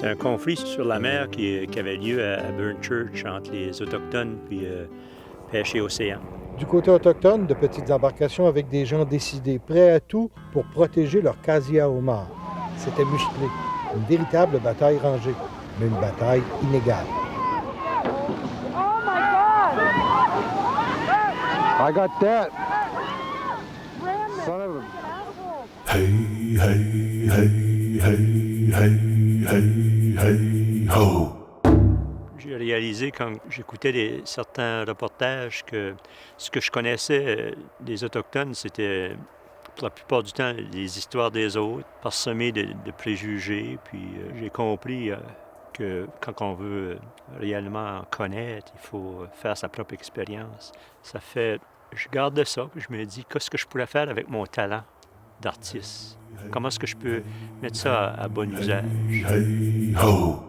C'est un conflit sur la mer qui avait lieu à Burn Church entre les Autochtones puis Pêche et Océan. Du côté autochtone, de petites embarcations avec des gens décidés, prêts à tout pour protéger leur casia homard. C'était musclé, une véritable bataille rangée, mais une bataille inégale. Oh my God! I got that. Brandon, Son of a... Hey, hey, hey, hey, hey, hey, hey, ho! J'ai réalisé quand j'écoutais certains reportages que ce que je connaissais des Autochtones, c'était pour la plupart du temps les histoires des autres, parsemées de préjugés. Puis j'ai compris que quand on veut réellement connaître, il faut faire sa propre expérience. Ça fait, je garde ça, puis je me dis, qu'est-ce que je pourrais faire avec mon talent d'artiste? Comment est-ce que je peux mettre ça à bon usage? Hey, ho!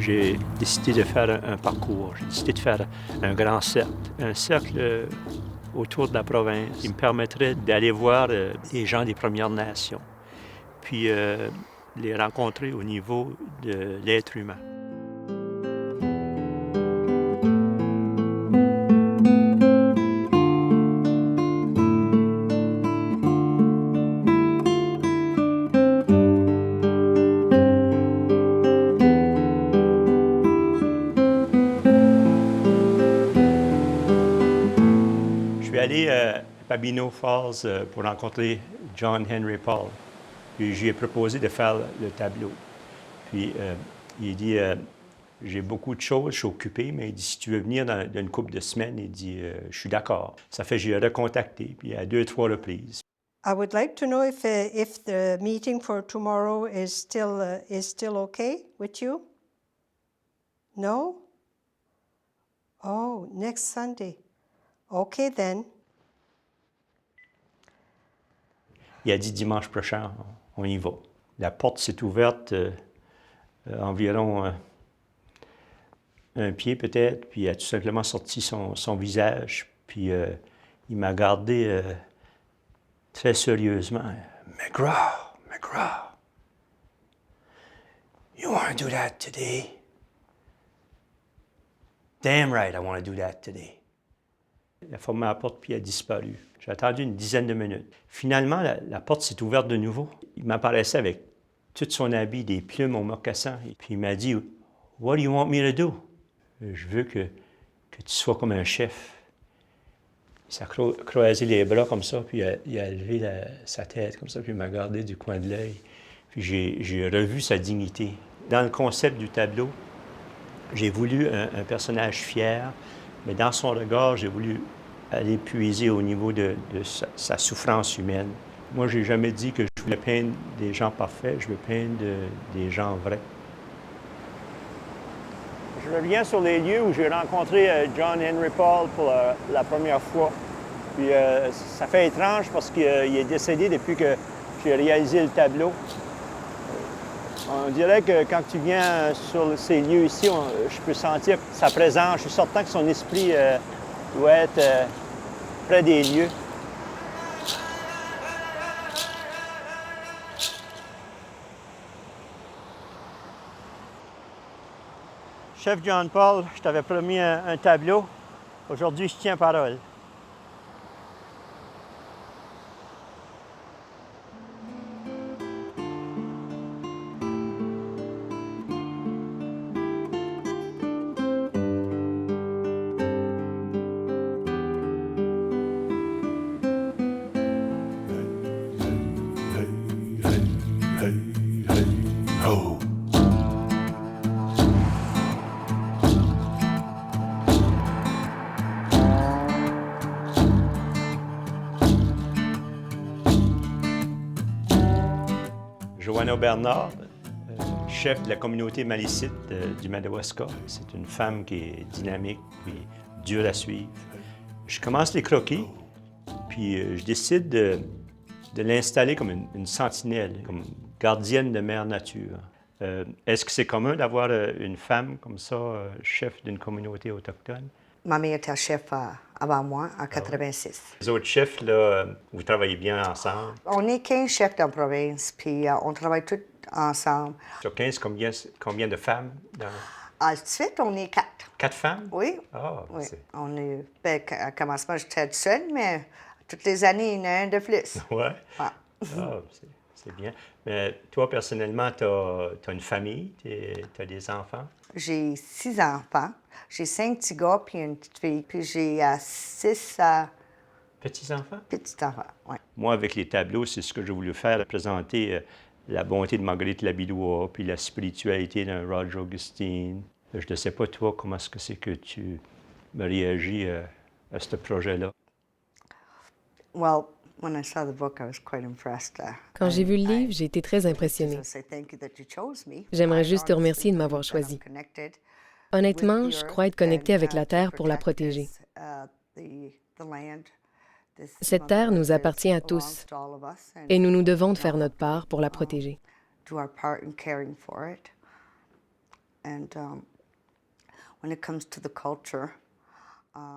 J'ai décidé de faire un parcours. J'ai décidé de faire un grand cercle. Un cercle autour de la province qui me permettrait d'aller voir les gens des Premières Nations, puis les rencontrer au niveau de l'être humain. Je suis allé à Papineau Falls pour rencontrer John Henry Paul. Puis je lui ai proposé de faire le tableau. Puis il dit j'ai beaucoup de choses, je suis occupé, mais il dit si tu veux venir dans une couple de semaines, il dit je suis d'accord. Ça fait que j'ai recontacté, puis à 2-3 reprises. I would like to know if the meeting for tomorrow is still okay with you? No? Oh, next Sunday. Okay then. Il a dit dimanche prochain, on y va. La porte s'est ouverte environ un pied peut-être, puis il a tout simplement sorti son visage, puis il m'a regardé très sérieusement. McGraw, McGraw, you want to do that today? Damn right I want to do that today. Il a fermé la porte puis il a disparu. J'ai attendu une dizaine de minutes. Finalement, la porte s'est ouverte de nouveau. Il m'apparaissait avec tout son habit, des plumes au mocassin. Puis il m'a dit « What do you want me to do? » Je veux que tu sois comme un chef. Il s'est croisé les bras comme ça, puis il a levé sa tête comme ça, puis il m'a regardé du coin de l'œil. Puis j'ai revu sa dignité. Dans le concept du tableau, j'ai voulu un personnage fier, mais dans son regard, j'ai voulu aller puiser au niveau de sa souffrance humaine. Moi, j'ai jamais dit que je voulais peindre des gens parfaits, je veux peindre des gens vrais. Je reviens sur les lieux où j'ai rencontré John Henry Paul pour la première fois. Puis ça fait étrange parce qu'il est décédé depuis que j'ai réalisé le tableau. On dirait que quand tu viens sur ces lieux ici, je peux sentir sa présence. Je suis certain que son esprit doit être près des lieux. Chef John Paul, je t'avais promis un tableau. Aujourd'hui, je tiens parole. Hey, hey, hey, ho! Joanna Bernard, chef de la communauté malécite du Madawaska. C'est une femme qui est dynamique puis dure à suivre. Je commence les croquis, puis je décide de l'installer comme une sentinelle, comme gardienne de Mère Nature. Est-ce que c'est commun d'avoir une femme comme ça, chef d'une communauté autochtone? Ma mère était chef avant moi, en 86. Les autres chefs, là, vous travaillez bien ensemble? On est 15 chefs dans la province, puis on travaille tous ensemble. Sur 15, combien de femmes? À tout de suite, on est 4. 4 femmes? Oui. Ah, Oui. c'est... On est, à commencement, j'étais toute seule, mais toutes les années, il y en a un de plus. Ouais. Ouais. Ah, c'est bien. Mais toi, personnellement, tu as une famille, tu as des enfants? J'ai 6 enfants. J'ai 5 petits gars puis une petite fille. Puis j'ai 6 Petits-enfants? petits-enfants, oui. Moi, avec les tableaux, c'est ce que j'ai voulu faire, présenter la bonté de Marguerite Labidois, puis la spiritualité d'un Roger Augustine. Je ne sais pas, toi, comment est-ce que c'est que tu réagis à ce projet-là? Well, when I saw the book, I was quite impressed. Quand j'ai vu le livre, j'ai été très impressionnée. J'aimerais juste te remercier de m'avoir choisi. Honnêtement, je crois être connectée avec la Terre pour la protéger. Cette terre nous appartient à tous et nous nous devons de faire notre part pour la protéger.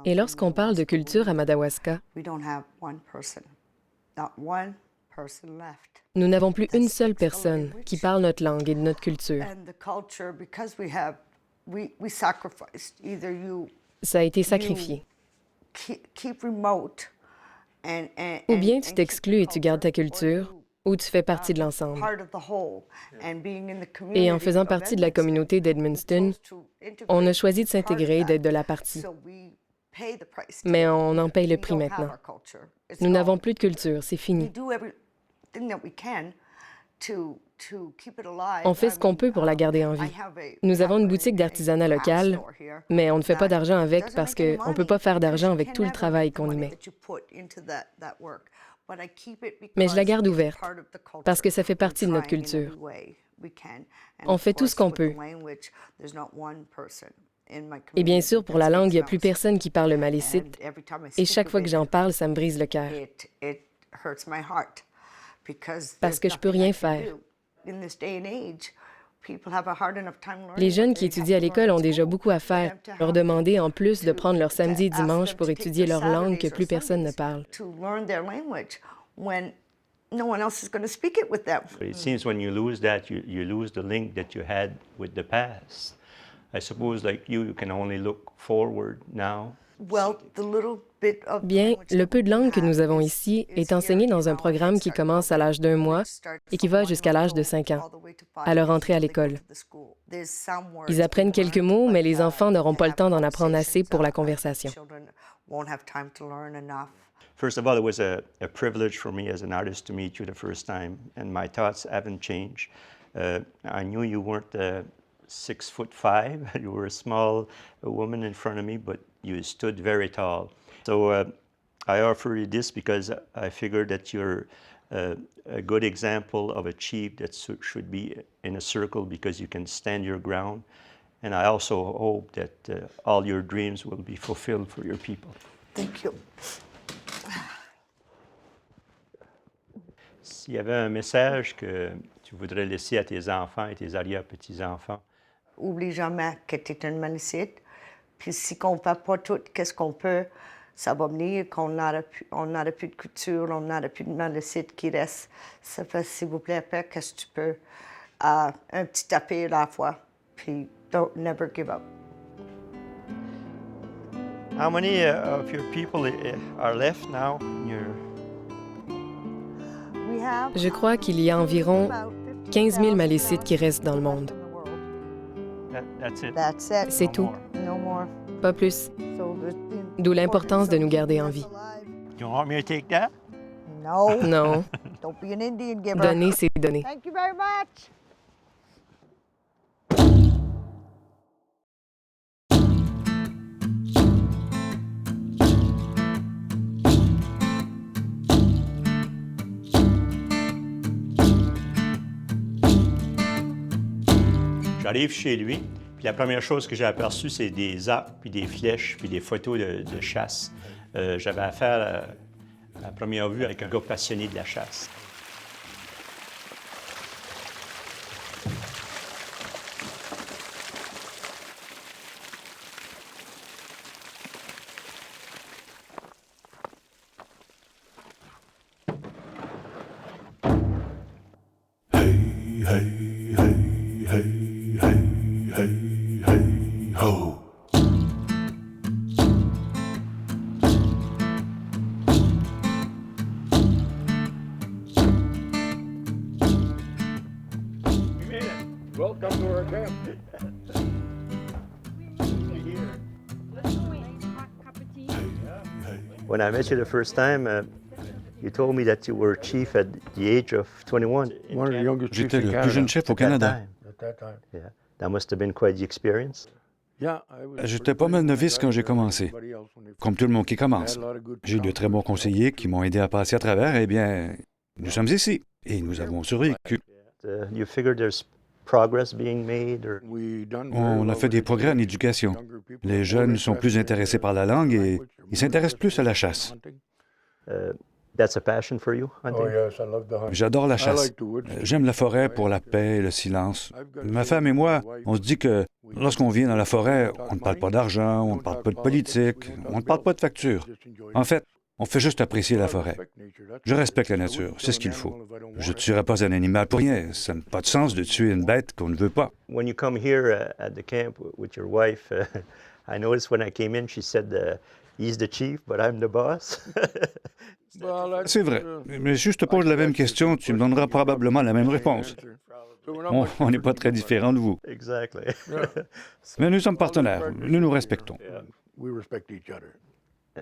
Et lorsqu'on parle de culture à Madawaska, nous n'avons plus une seule personne qui parle notre langue et de notre culture. Ça a été sacrifié. Ou bien tu t'exclus et tu gardes ta culture, ou tu fais partie de l'ensemble. Et en faisant partie de la communauté d'Edmundston, on a choisi de s'intégrer et d'être de la partie. Mais on en paye le prix maintenant. Nous n'avons plus de culture, c'est fini. On fait ce qu'on peut pour la garder en vie. Nous avons une boutique d'artisanat local, mais on ne fait pas d'argent avec parce qu'on ne peut pas faire d'argent avec tout le travail qu'on y met. Mais je la garde ouverte parce que ça fait partie de notre culture. On fait tout ce qu'on peut. Et bien sûr, pour la langue, il n'y a plus personne qui parle le malécite. Et chaque fois que j'en parle, ça me brise le cœur. Parce que je ne peux rien faire. Les jeunes qui étudient à l'école ont déjà beaucoup à faire. Leur demander, en plus, de prendre leur samedi et dimanche pour étudier leur langue que plus personne ne parle. It seems when you lose that, you lose the link that you had with the past. I suppose, like you can only look forward now. Bien, le peu de langue que nous avons ici est enseigné dans un programme qui commence à l'âge d'1 mois et qui va jusqu'à l'âge de 5 ans, à leur entrée à l'école. Ils apprennent quelques mots, mais les enfants n'auront pas le temps d'en apprendre assez pour la conversation. First of all, it was a privilege for me as an artist to meet you the first time, and my thoughts haven't changed. I knew you weren't 6'5". You were a small woman in front of me, but you stood very tall. So I offer you this because I figured that you're a good example of a chief that should be in a circle because you can stand your ground. And I also hope that all your dreams will be fulfilled for your people. Thank you. S'il y avait un message que tu voudrais laisser à tes enfants et tes arrière-petits-enfants? Oublie jamais que tu es une malécite. Puis si on ne fait pas tout, qu'est-ce qu'on peut, ça va venir qu'on n'aura plus de culture, on n'aura plus de malécite qui reste. Ça fait, s'il vous plaît, fais qu'est-ce que tu peux. Un petit tapis à la fois. Puis don't never give up. How many of your people are left now in your... Je crois qu'il y a environ 15 000 malécites qui restent dans le monde. That's it. C'est tout. No more. Pas plus. So D'où l'importance de nous garder en vie. You want me to take that? No. Non, Don't be an Indian giver. donner, c'est donner. Thank you very much. J'arrive chez lui, puis la première chose que j'ai aperçue, c'est des arcs, puis des flèches, puis des photos de chasse. J'avais affaire à première vue avec un gars passionné de la chasse. Hey, hey, hey, hey, hey, hey, hey, ho. Welcome to our camp. When I met you the first time, you told me that you were chief at the age of 21. One of the youngest chiefs J'étais in le Canada plus jeune chef au At that Canada. time. at that time. Yeah. That must have been quite the experience. Yeah, I was J'étais pas mal novice quand j'ai commencé. Comme tout le monde qui commence. J'ai eu de très bons conseillers qui m'ont aidé à passer à travers. Eh bien, nous sommes ici et nous avons survécu. You figure there's progress being made or... On a fait des progrès en éducation. Les jeunes sont plus intéressés par la langue et ils s'intéressent plus à la chasse. That's a passion for you, hunting? Oh yes, I love the hunt. J'adore la I chasse. like the woods. J'aime la forêt pour la paix et le silence. Ma femme et moi, on se dit que lorsqu'on vient dans la forêt, on ne parle pas d'argent, on ne parle pas de politique, on ne parle pas de facture. En fait, on fait juste apprécier la forêt. Je respecte la nature, c'est ce qu'il faut. Je ne tuerai pas un animal pour rien. Ça n'a pas de sens de tuer une bête qu'on ne veut pas. When you come here at the camp with your wife, I noticed when I came in, she said, he's the chief, but I'm the boss. C'est vrai. Mais si je te pose la même question, tu me donneras probablement la même réponse. On n'est pas très différents de vous. Exactly. Mais nous sommes partenaires. Nous nous respectons. We respect each other.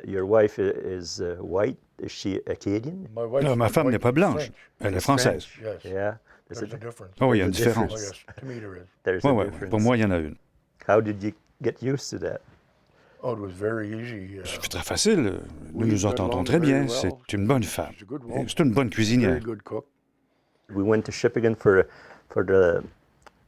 Your wife is white. Is she Acadian? My wife's Non, ma femme n'est pas blanche. French. Elle est française. Yes. Yeah. There's a difference. Oh, il y a une There's a différence. Oh, yes. To me, there is. There's Oui, a oui. difference. Pour moi, il y en a une. How did you get used to that? Oh, it was very easy. C'est très facile. Nous nous entendons très bien. C'est une bonne femme. Et c'est une bonne cuisinière. Very good cook. We went to Shippagan for the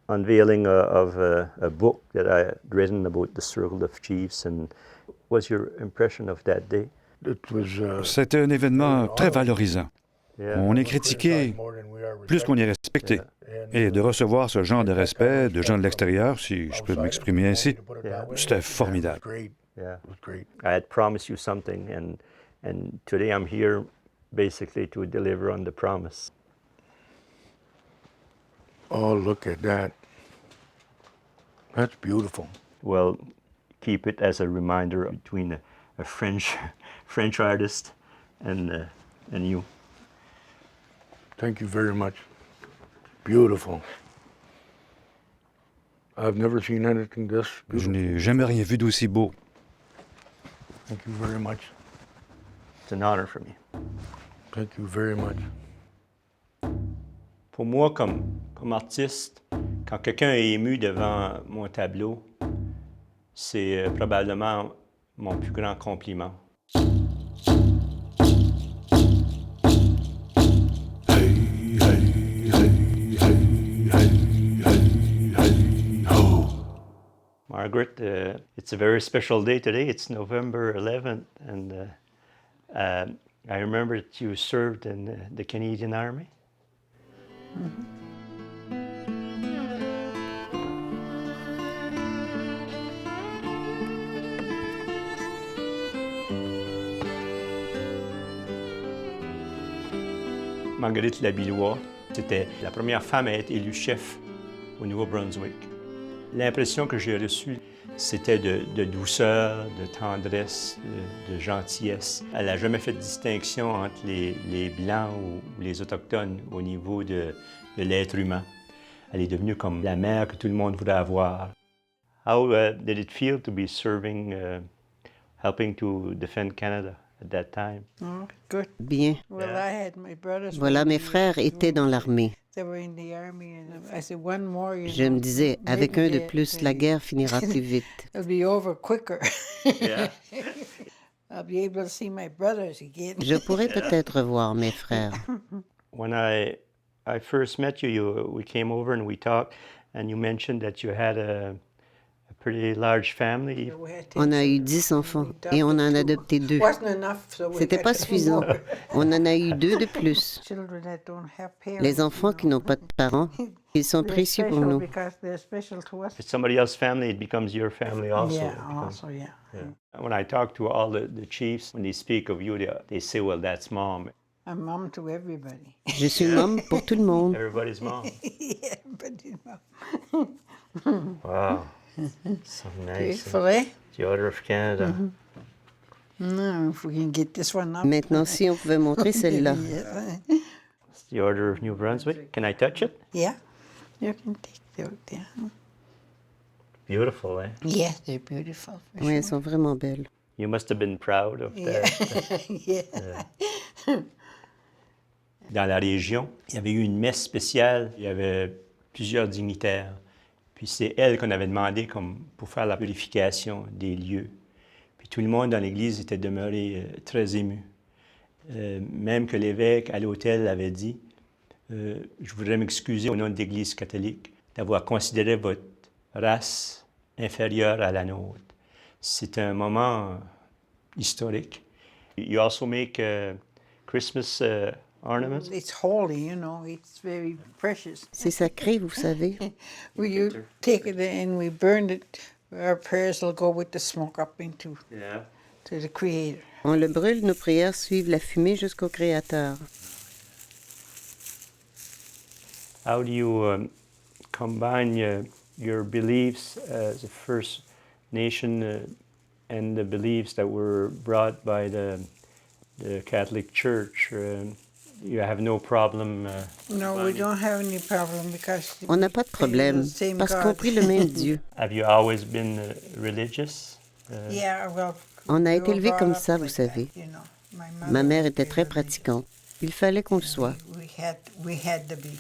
unveiling of a book that I had written about the Circle of Chiefs. And what was your impression of that day? It was. C'était un événement très valorisant. Yeah. On est critiqué more than we are plus qu'on est respecté. Et de recevoir ce genre de respect de gens de l'extérieur, si je peux m'exprimer ainsi, c'était formidable. Great. Yeah. It was great. I had promised you something, and today I'm here basically to deliver on the promise. Oh, look at that. That's beautiful. Well, keep it as a reminder between a French French artist and you. Thank you very much. Beautiful. I've never seen anything this Je beautiful. n'ai jamais rien vu d'aussi beau. Thank you very much. It's an honor for me. Thank you very much. Pour moi, comme artiste, quand quelqu'un est ému devant mon tableau, c'est probablement mon plus grand compliment. Hey, hey, hey, hey, hey, hey, hey, ho. Margaret, it's a very special day today. It's November 11th, and I remember that you served in the Canadian Army. Marguerite Labillois, c'était la première femme à être élue chef au Nouveau-Brunswick. L'impression que j'ai reçue, c'était de douceur, de tendresse, de gentillesse. Elle n'a jamais fait de distinction entre les Blancs ou les Autochtones au niveau de l'être humain. Elle est devenue comme la mère que tout le monde voudrait avoir. How did it feel to be serving, helping to defend Canada at that time? Oh, good. Bien. Well, I had my brothers. Voilà, mes frères étaient dans l'armée. They were in the army, and I said, one more. Je me disais, avec un de plus, la guerre finira plus vite. It'll be over quicker. Yeah. I'll be able to see my brothers again. Je pourrais peut-être voir mes frères. When I first met you, we came over and we talked, And you mentioned that you had a pretty large family. On a eu 10 enfants et on en a adopté 2. C'était pas suffisant. On en a eu 2 de plus. Les enfants qui n'ont pas de parents, ils sont précieux pour nous. If it's somebody else's family, it becomes your family also. Yeah. When I talk to all the chiefs, when they speak of you, they say, well, that's mom. I'm mom to everybody. Je suis maman pour tout le monde. Everybody's mom. Everybody's mom. Wow. So nice. Beautiful, eh? The Order of Canada. No, if we can get this one up. Maintenant, si on pouvait montrer celle-là. It's the Order of New Brunswick. Can I touch it? Yeah, you can take the down. Beautiful, eh? Yes, they're beautiful. Oui, elles sont vraiment belles. You must have been proud of that. Yeah. Dans la région, il y avait eu une messe spéciale. Il y avait plusieurs dignitaires. Puis c'est elle qu'on avait demandé comme pour faire la purification des lieux. Puis tout le monde dans l'Église était demeuré très ému. Même que l'évêque à l'hôtel avait dit je voudrais m'excuser au nom de l'Église catholique d'avoir considéré votre race inférieure à la nôtre. C'est un moment historique. You also make Christmas ornaments? It's holy, you know, it's very precious. C'est sacré, vous savez. You take it and we burn it. Our prayers will go with the smoke up into to the Creator. On le brûle, nos prières suivent la fumée jusqu'au Créateur. How do you combine your beliefs as a First Nation and the beliefs that were brought by the Catholic Church? You have no problem. No, we don't have any problem because On n'a pas de problème, parce qu'on prie le même Dieu. Have you always been religious? Yeah, well, On a we été were élevés brought comme up ça, vous like savez. that, you know. My Ma mother mère was était très very pratiquante. Il fallait qu'on le soit. We had to be.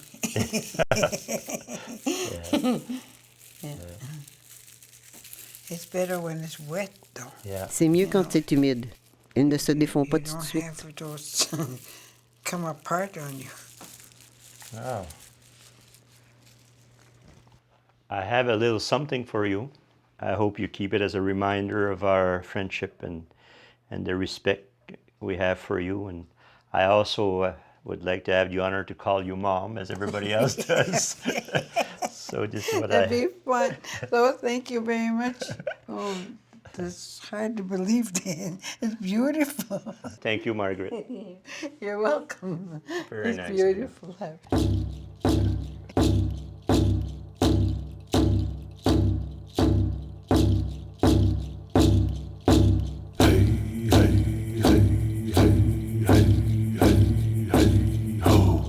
It's better when it's wet, though. Yeah. C'est mieux quand c'est humide. Ils ne se défont pas You tout de don't suite. have those come apart on you. Wow. I have a little something for you. I hope you keep it as a reminder of our friendship and the respect we have for you. And I also would like to have the honor to call you Mom, as everybody else does. So this is what That'd be fun. So thank you very much. Oh, it's hard to believe that. It's beautiful. Thank you, Margaret. You're welcome. Very it's nice of you. beautiful.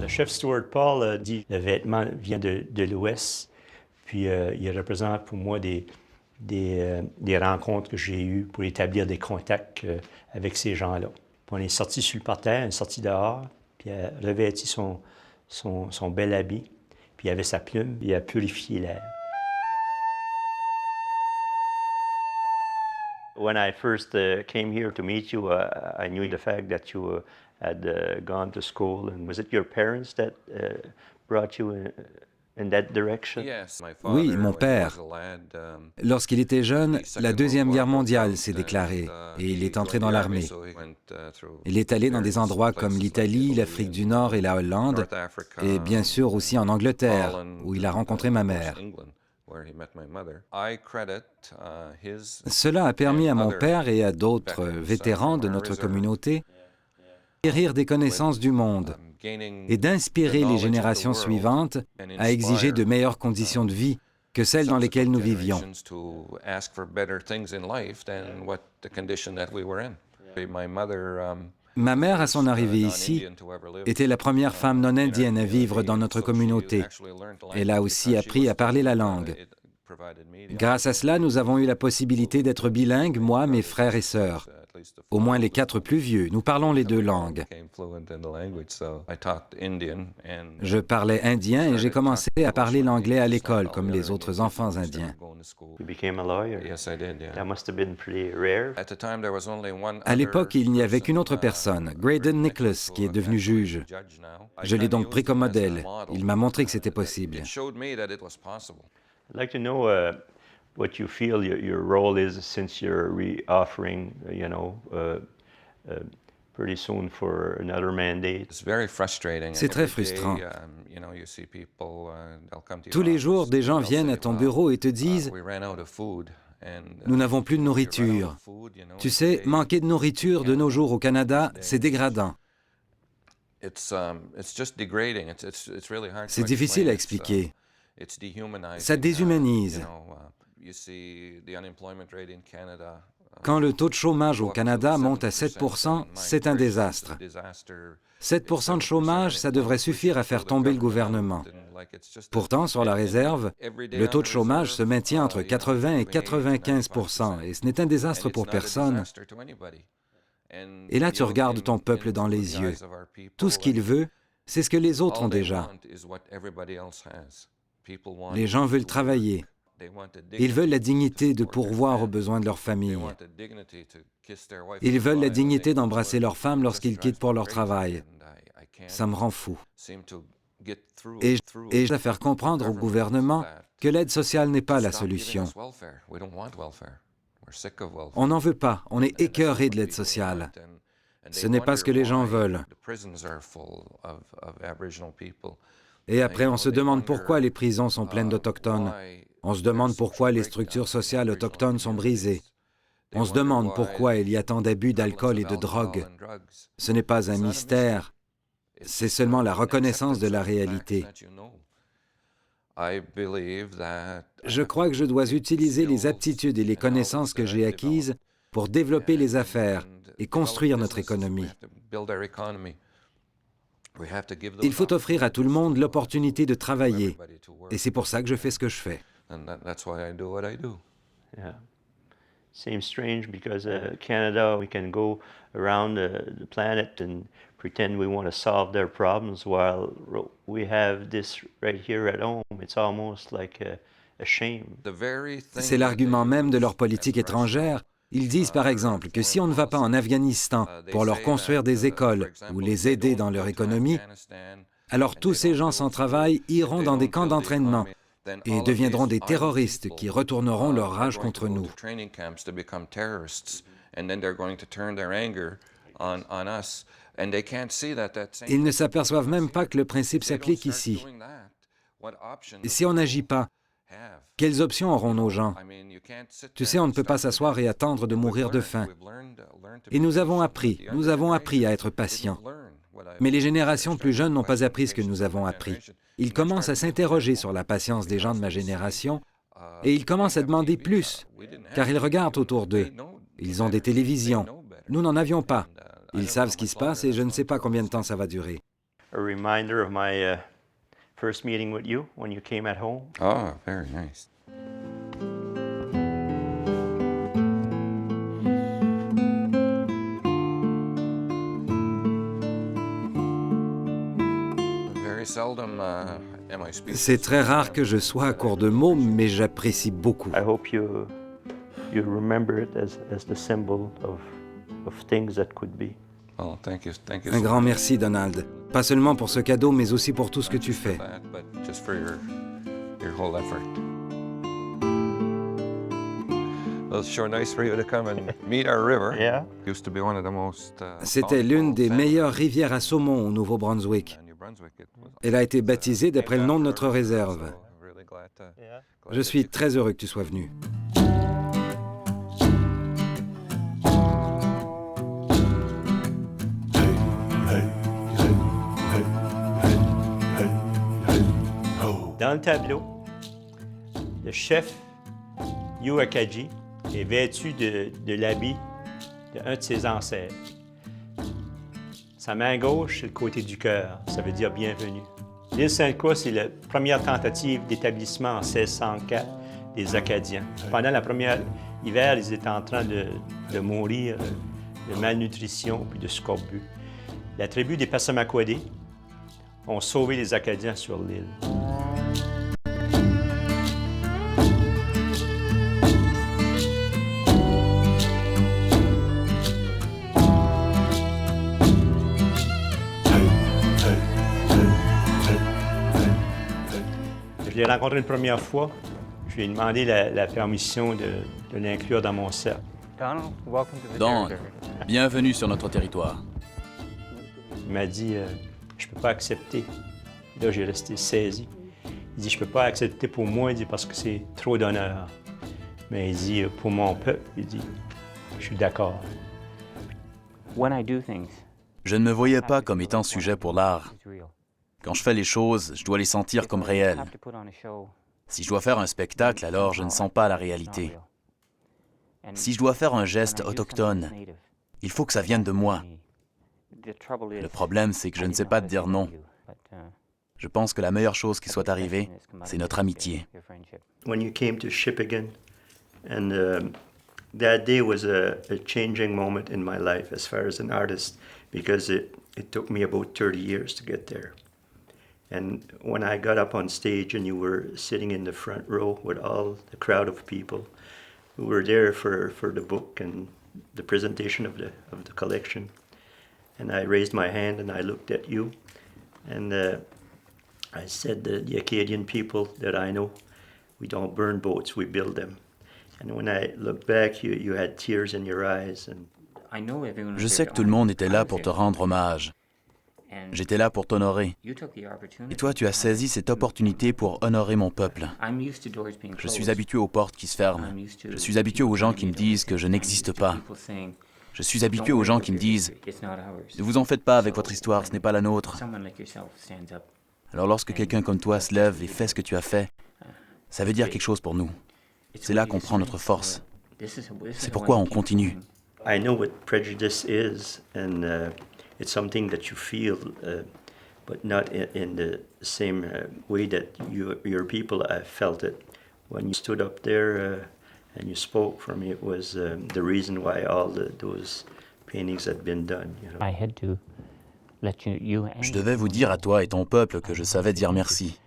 Le chef Stuart Paul dit le vêtement vient de l'Ouest, puis il représente pour moi des rencontres que j'ai eues pour établir des contacts avec ces gens-là. Puis on est sorti sur le parterre, on est sorti dehors, puis il a revêti son bel habit, puis il avait sa plume, il a purifié l'air. When I first came here to meet you, I knew the fact that you had gone to school. And was it your parents that brought you in that direction? Oui, mon père. Lorsqu'il était jeune, la Deuxième Guerre mondiale s'est déclarée et il est entré dans l'armée. Il est allé dans des endroits comme l'Italie, l'Afrique du Nord et la Hollande, et bien sûr aussi en Angleterre, où il a rencontré ma mère. Cela a permis à mon père et à d'autres vétérans de notre communauté d'acquérir des connaissances du monde et d'inspirer les générations suivantes à exiger de meilleures conditions de vie que celles dans lesquelles nous vivions. Ma mère, à son arrivée ici, était la première femme non indienne à vivre dans notre communauté. Elle a aussi appris à parler la langue. Grâce à cela, nous avons eu la possibilité d'être bilingues, moi, mes frères et sœurs. Au moins les 4 plus vieux, nous parlons les 2 langues. Je parlais indien et j'ai commencé à parler l'anglais à l'école, comme les autres enfants indiens. À l'époque, il n'y avait qu'une autre personne, Graydon Nicholas, qui est devenu juge. Je l'ai donc pris comme modèle. Il m'a montré que c'était possible. I'd like to know what you feel your role is since you're re-offering, pretty soon for another mandate. C'est très frustrant. Tous les jours, des gens viennent à ton bureau et te disent « Nous n'avons plus de nourriture. » Tu sais, manquer de nourriture de nos jours au Canada, c'est dégradant. C'est difficile à expliquer. Ça déshumanise. Quand le taux de chômage au Canada monte à 7 %, c'est un désastre. 7 % de chômage, ça devrait suffire à faire tomber le gouvernement. Pourtant, sur la réserve, le taux de chômage se maintient entre 80 et 95 % et ce n'est un désastre pour personne. Et là, tu regardes ton peuple dans les yeux. Tout ce qu'il veut, c'est ce que les autres ont déjà. Les gens veulent travailler. Ils veulent la dignité de pourvoir aux besoins de leur famille. Ils veulent la dignité d'embrasser leur femme lorsqu'ils quittent pour leur travail. Ça me rend fou. Et je dois faire comprendre au gouvernement que l'aide sociale n'est pas la solution. On n'en veut pas, on est écœuré de l'aide sociale. Ce n'est pas ce que les gens veulent. Et après, on se demande pourquoi les prisons sont pleines d'Autochtones. On se demande pourquoi les structures sociales autochtones sont brisées. On se demande pourquoi il y a tant d'abus d'alcool et de drogue. Ce n'est pas un mystère, c'est seulement la reconnaissance de la réalité. Je crois que je dois utiliser les aptitudes et les connaissances que j'ai acquises pour développer les affaires et construire notre économie. Il faut offrir à tout le monde l'opportunité de travailler, et c'est pour ça que je fais ce que je fais. Yeah. Seems strange because Canada, we can go around the planet and pretend we want to solve their problems while we have this right here at home. It's almost like a shame. C'est l'argument même de leur politique étrangère. Ils disent par exemple que si on ne va pas en Afghanistan pour leur construire des écoles ou les aider dans leur économie, alors tous ces gens sans travail iront dans des camps d'entraînement et deviendront des terroristes qui retourneront leur rage contre nous. Ils ne s'aperçoivent même pas que le principe s'applique ici. Et si on n'agit pas, quelles options auront nos gens? Tu sais, on ne peut pas s'asseoir et attendre de mourir de faim. Et nous avons appris à être patients. Mais les générations plus jeunes n'ont pas appris ce que nous avons appris. Ils commencent à s'interroger sur la patience des gens de ma génération et ils commencent à demander plus, car ils regardent autour d'eux. Ils ont des télévisions. Nous n'en avions pas. Ils savent ce qui se passe et je ne sais pas combien de temps ça va durer. A reminder of my first meeting with you when you came at home. Oh, very nice. C'est très rare que je sois à court de mots, mais j'apprécie beaucoup. I hope you remember it as the symbol of things that could be. Oh, thank you. Un grand merci, Donald. Pas seulement pour ce cadeau, mais aussi pour tout ce que tu fais. C'était l'une des meilleures rivières à saumon au Nouveau-Brunswick. Elle a été baptisée d'après le nom de notre réserve. Je suis très heureux que tu sois venu. Dans le tableau, le chef Yuakaji est vêtu de l'habit d'un de ses ancêtres. Sa main gauche, c'est le côté du cœur, ça veut dire bienvenue. L'île Sainte-Croix, c'est la première tentative d'établissement en 1604 des Acadiens. Pendant la première hiver, ils étaient en train de mourir de malnutrition puis de scorbut. La tribu des Passamaquoddy ont sauvé les Acadiens sur l'île. Je l'ai rencontré une première fois. Je lui ai demandé la permission de l'inclure dans mon cercle. Don, bienvenue sur notre territoire. Il m'a dit je peux pas accepter. Là, j'ai resté saisi. Il dit je peux pas accepter pour moi, il dit, parce que c'est trop d'honneur. Mais il dit pour mon peuple, il dit je suis d'accord. Je ne me voyais pas comme étant sujet pour l'art. Quand je fais les choses, je dois les sentir comme réelles. Si je dois faire un spectacle, alors je ne sens pas la réalité. Si je dois faire un geste autochtone, il faut que ça vienne de moi. Le problème, c'est que je ne sais pas te dire non. Je pense que la meilleure chose qui soit arrivée, c'est notre amitié. When you came to Shippagan, and that day was a changing moment in my life as far as an artist, because it took me about 30 years to get there. And when I got up on stage and you were sitting in the front row with all the crowd of people who were there for the book and the presentation of the collection, and I raised my hand and I looked at you, and I said, the Acadian people that I know, we don't burn boats, we build them. And when I looked back, you had tears in your eyes. And Je sais que tout le monde était là pour te rendre hommage. J'étais là pour t'honorer. Et toi, tu as saisi cette opportunité pour honorer mon peuple. Je suis habitué aux portes qui se ferment. Je suis habitué aux gens qui me disent que je n'existe pas. Je suis habitué aux gens qui me disent « Ne vous en faites pas avec votre histoire, ce n'est pas la nôtre. » Alors lorsque quelqu'un comme toi se lève et fait ce que tu as fait, ça veut dire quelque chose pour nous. C'est là qu'on prend notre force. C'est pourquoi on continue. I know what prejudice is, and it's something that you feel, but not in the same way that your people have felt it. When you stood up there and you spoke for me, it was the reason why all those paintings had been done. You know? Je devais vous dire à toi et ton peuple que je savais dire merci.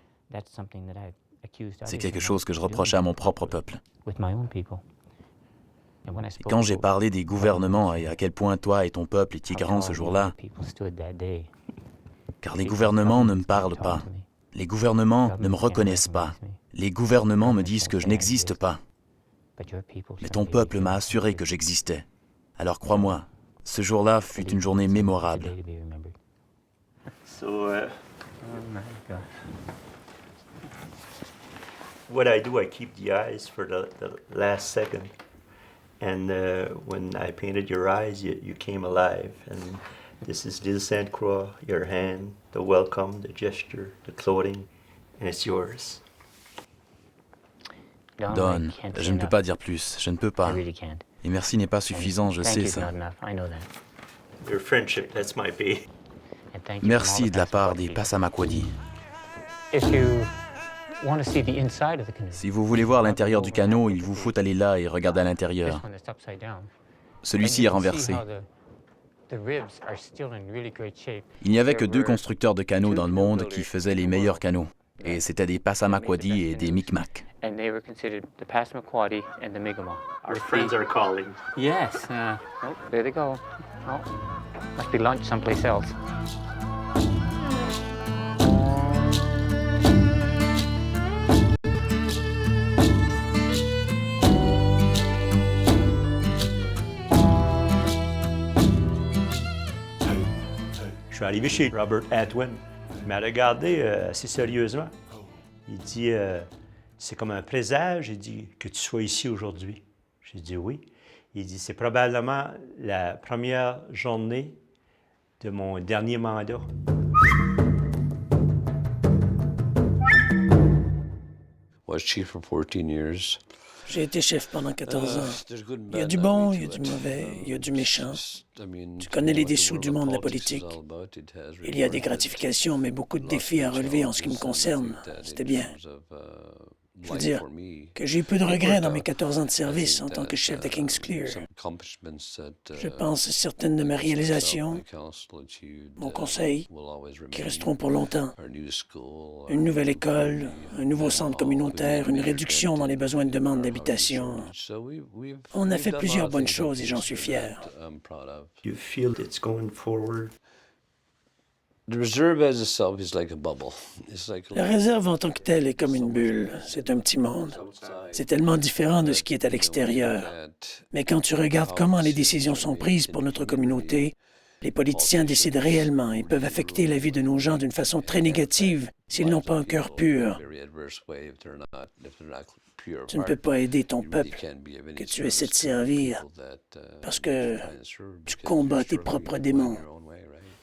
C'est quelque chose que je reprochais à mon propre peuple. Et quand j'ai parlé des gouvernements et à quel point toi et ton peuple étiez grands ce jour-là, car les gouvernements ne me parlent pas, les gouvernements ne me reconnaissent pas, les gouvernements me disent que je n'existe pas. Mais ton peuple m'a assuré que j'existais. Alors crois-moi, ce jour-là fut une journée mémorable. So, what I do, I keep the eyes for the last second. And when I painted your eyes, you came alive. And this is L'Île Sainte-Croix, your hand, the welcome, the gesture, the clothing, and it's yours. Don, je ne peux pas dire plus, je ne peux pas. Et merci n'est pas suffisant, je sais ça. Your friendship, that's my pay. Merci de la part des Passamaquoddy. Si vous voulez voir l'intérieur du canot, il vous faut aller là et regarder à l'intérieur. Celui-ci est renversé. Il n'y avait que 2 constructeurs de canots dans le monde qui faisaient les meilleurs canots. Et c'était des Passamaquoddy et des Micmacs. Your friends are calling. Yes. Oh, there they go. Oh, must be lunch someplace else. Je suis arrivé chez Robert Atwin. Il m'a regardé assez sérieusement. Il dit c'est comme un présage, il dit, que tu sois ici aujourd'hui. J'ai dit oui. Il dit c'est probablement la première journée de mon dernier mandat. Was chief for 14 years. J'ai été chef pendant 14 ans. Il y a du bon, il y a du mauvais, il y a du méchant. Tu connais les dessous du monde de la politique. Il y a des gratifications, mais beaucoup de défis à relever en ce qui me concerne. C'était bien. Je veux dire que j'ai eu peu de regrets dans mes 14 ans de service en tant que chef de Kingsclear. Je pense à certaines de mes réalisations, mon conseil, qui resteront pour longtemps. Une nouvelle école, un nouveau centre communautaire, une réduction dans les besoins de demande d'habitation. On a fait plusieurs bonnes choses et j'en suis fier. You feel it's going forward? La réserve en tant que telle est comme une bulle. C'est un petit monde. C'est tellement différent de ce qui est à l'extérieur. Mais quand tu regardes comment les décisions sont prises pour notre communauté, les politiciens décident réellement et peuvent affecter la vie de nos gens d'une façon très négative s'ils n'ont pas un cœur pur. Tu ne peux pas aider ton peuple que tu essaies de servir parce que tu combats tes propres démons.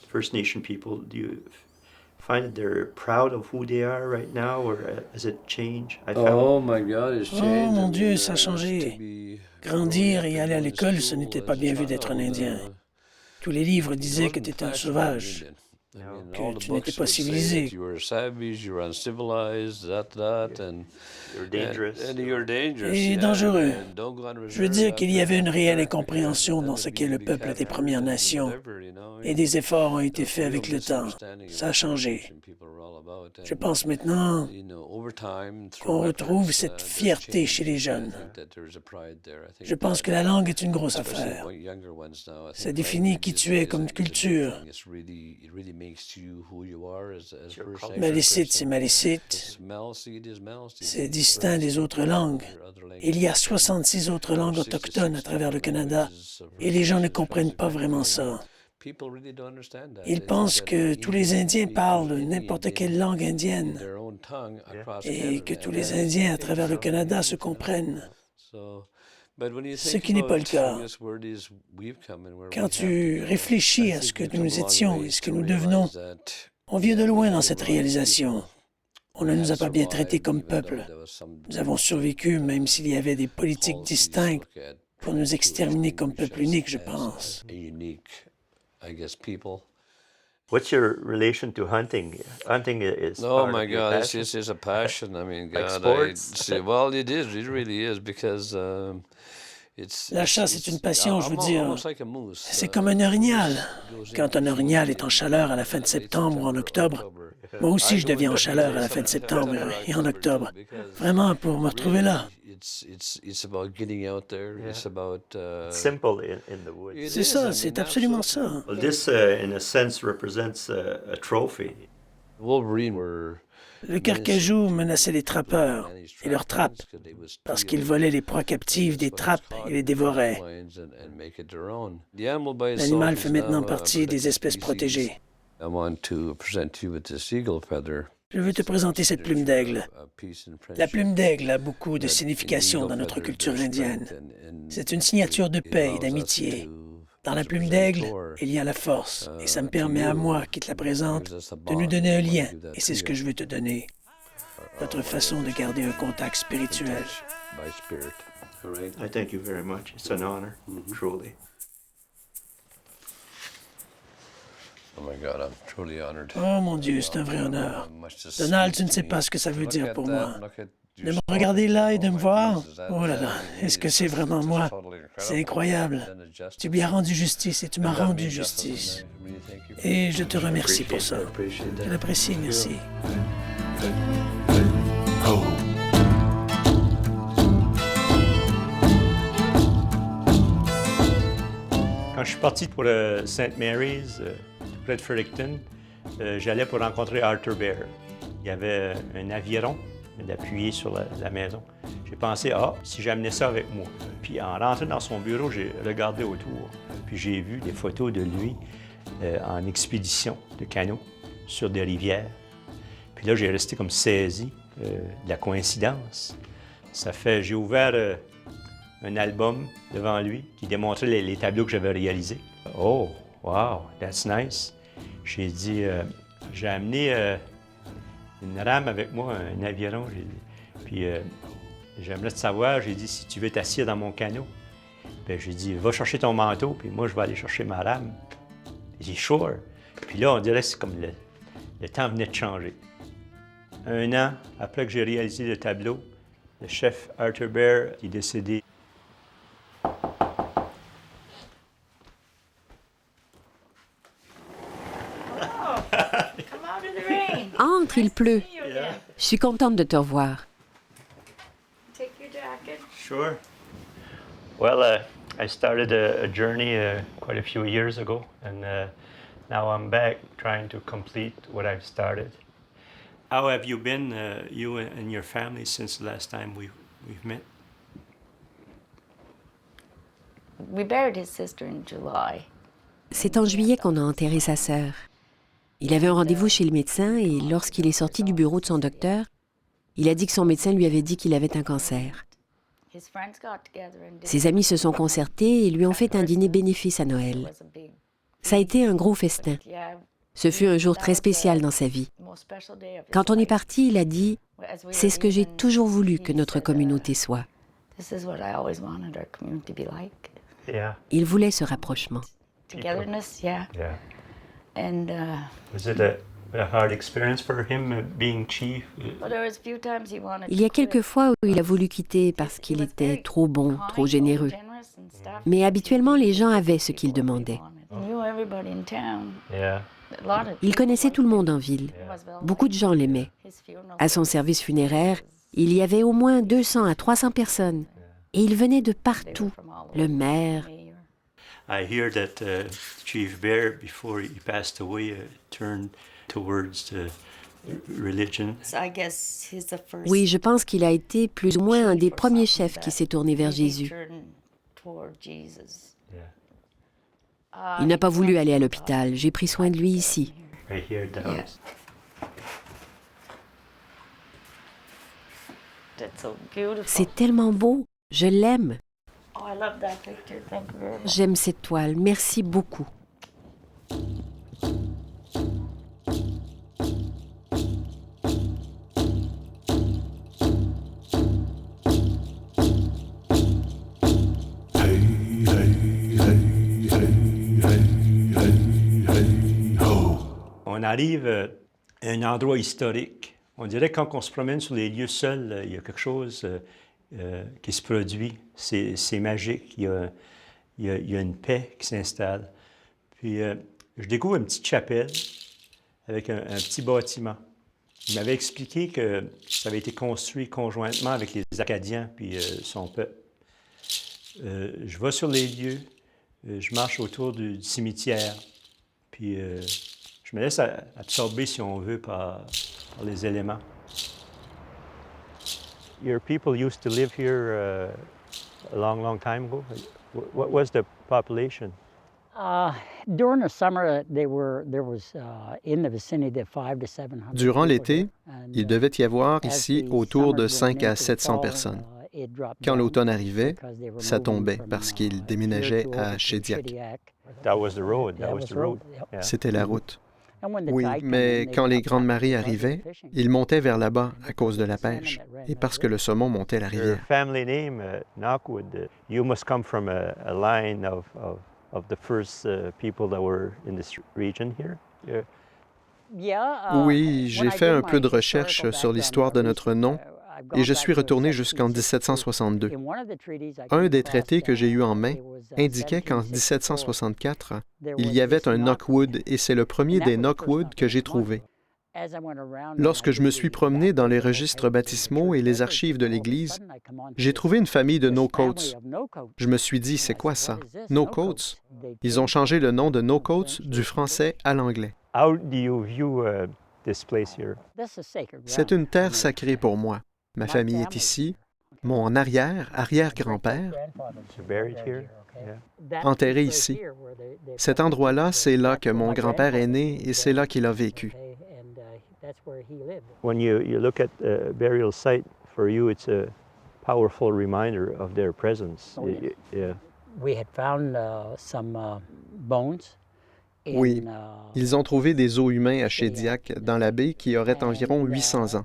First Nation people, do you find that they're proud of who they are right now, or has it changed? Oh mon Dieu, ça a changé. Grandir et aller à l'école, ce n'était pas bien vu d'être un Indien. Tous les livres disaient que tu étais un sauvage, que tu n'étais pas civilisé. Et dangereux. Je veux dire qu'il y avait une réelle incompréhension dans ce qu'est le peuple des Premières Nations. Et des efforts ont été faits avec le temps. Ça a changé. Je pense maintenant qu'on retrouve cette fierté chez les jeunes. Je pense que la langue est une grosse affaire. Ça définit qui tu es comme culture. Malécite, c'est malécite. C'est distinct des autres langues. Il y a 66 autres langues autochtones à travers le Canada et les gens ne comprennent pas vraiment ça. Ils pensent que tous les Indiens parlent n'importe quelle langue indienne et que tous les Indiens à travers le Canada se comprennent. Ce qui n'est pas le cas. Quand tu réfléchis à ce que nous étions et ce que nous devenons, on vient de loin dans cette réalisation. On ne nous a pas bien traités comme peuple. Nous avons survécu même s'il y avait des politiques distinctes pour nous exterminer comme peuple unique, je pense. What's your relation to hunting? Hunting is Oh part my of your God, passion? it's a passion. I mean, Like God, sports? well, it is. It really is because it's. La chasse est une passion, je veux dire. Almost like a moose. C'est comme un orignal. Quand un orignal est en chaleur à la fin de septembre ou en octobre, moi aussi je deviens en chaleur à la fin de septembre et en octobre. Vraiment pour me retrouver là. It's about getting out there. It's about. Simple in the woods. C'est ça, c'est absolument ça. Well, this, in a sense, represents a trophy. Wolverine were. Le carcajou menaçait les trappeurs et leurs trappes parce qu'ils volaient les proies captives des trappes et les dévoraient. L'animal fait maintenant partie des espèces protégées. Je veux te présenter cette plume d'aigle. La plume d'aigle a beaucoup de signification dans notre culture indienne. C'est une signature de paix et d'amitié. Dans la plume d'aigle, il y a la force, et ça me permet à moi, qui te la présente, de nous donner un lien, et c'est ce que je veux te donner. Notre façon de garder un contact spirituel. I thank you very much. It's an honor, truly. Oh my God, I'm truly honored. Oh mon Dieu, c'est un vrai honneur. Donald, tu ne sais pas ce que ça veut dire pour moi. De me regarder là et de me voir, oh là là, est-ce que c'est vraiment moi? C'est incroyable. Tu lui as rendu justice et tu m'as rendu justice. Et je te remercie pour ça. Je l'apprécie, merci. Quand je suis parti pour le St. Mary's, tout près de Fredericton, j'allais pour rencontrer Arthur Bear. Il y avait un aviron d'appuyer sur la maison. J'ai pensé, si j'amenais ça avec moi. Puis en rentrant dans son bureau, j'ai regardé autour. Puis j'ai vu des photos de lui en expédition de canot sur des rivières. Puis là, j'ai resté comme saisi de la coïncidence. J'ai ouvert un album devant lui qui démontrait les tableaux que j'avais réalisés. Oh, wow, that's nice. J'ai dit, j'ai amené une rame avec moi, un aviron. Puis j'aimerais te savoir, j'ai dit, si tu veux t'assieds dans mon canot. Bien, j'ai dit, va chercher ton manteau, puis moi, je vais aller chercher ma rame. Il dit, sure. Puis là, on dirait que c'est comme le temps venait de changer. 1 an après que j'ai réalisé le tableau, Le chef Arthur Bear est décédé. Entre, il pleut. Je suis contente de te revoir. Take your jacket. Sure. Well, I started a journey quite a few years ago, and now I'm back trying to complete what I've started. How have you been, you and your family, since the last time we've met? We buried his sister in July. C'est en juillet qu'on a enterré sa sœur. Il avait un rendez-vous chez le médecin et lorsqu'il est sorti du bureau de son docteur, il a dit que son médecin lui avait dit qu'il avait un cancer. Ses amis se sont concertés et lui ont fait un dîner bénéfice à Noël. Ça a été un gros festin. Ce fut un jour très spécial dans sa vie. Quand on est parti, il a dit « C'est ce que j'ai toujours voulu que notre communauté soit ». Il voulait ce rapprochement. Togetherness, yeah. And Was it a hard experience for him being chief? well, there was a few times he wanted Il y a quelques fois où il a voulu quitter parce qu'il était trop bon, trop généreux. Mais habituellement, les gens avaient ce qu'ils demandaient. knew everybody in town. Yeah. A lot of Il connaissait tout le monde en ville. Beaucoup de gens l'aimaient. À son service funéraire, il y avait au moins 200 à 300 personnes. Et ils venaient de partout. Le maire. I hear that Chief Bear, before he passed away, turned towards religion. I guess he's the first. Oui, je pense qu'il a été plus ou moins un des premiers chefs qui s'est tourné vers Jésus. Il n'a pas voulu aller à l'hôpital. J'ai pris soin de lui ici. Right here, that Yeah. was- That's so beautiful. C'est tellement beau. Je l'aime. Oh, I love that picture. Thank you very much. J'aime cette toile. Merci beaucoup. On arrive à un endroit historique. On dirait que quand on se promène sur les lieux seuls, il y a quelque chose qui se produit. C'est magique. Il y a une paix qui s'installe. Puis je découvre une petite chapelle avec un petit bâtiment. Il m'avait expliqué que ça avait été construit conjointement avec les Acadiens puis son peuple. Je vais sur les lieux, je marche autour du cimetière, puis je me laisse absorber, si on veut, par les éléments. Your people used to live here a long time ago. What was the population? During the summer, there was in the vicinity of 500 to 700. Durant l'été, il devait y avoir ici autour de 5 à 700 personnes. Quand l'automne arrivait, ça tombait parce qu'ils déménageaient à Shediac. That was the road. That was the road. Yeah. C'était la route. Oui, mais quand les grandes marées arrivaient, ils montaient vers là-bas à cause de la pêche et parce que le saumon montait la Your rivière. family name, Knockwood, you must come from a line of the first people that were in this region here. Yeah. Oui, j'ai fait un peu de recherche sur l'histoire de notre nom et je suis retourné jusqu'en 1762. Un des traités que j'ai eu en main indiquait qu'en 1764, il y avait un Knockwood et c'est le premier des Knockwood que j'ai trouvé. Lorsque je me suis promené dans les registres baptismaux et les archives de l'Église, j'ai trouvé une famille de No-Coats. Je me suis dit, c'est quoi ça? No-Coats? Ils ont changé le nom de No-Coats du français à l'anglais. How do you view this place here? C'est une terre sacrée pour moi. Ma famille est ici. Mon arrière-grand-père, You're buried here? Yeah. enterré ici. Cet endroit-là, c'est là que mon grand-père est né et c'est là qu'il a vécu. When you look at a burial site, for you, it's a powerful reminder of their presence. Oh, yes. Yeah. We had found some bones. Oui, ils ont trouvé des os humains à Shediac, dans la baie, qui auraient environ 800 ans.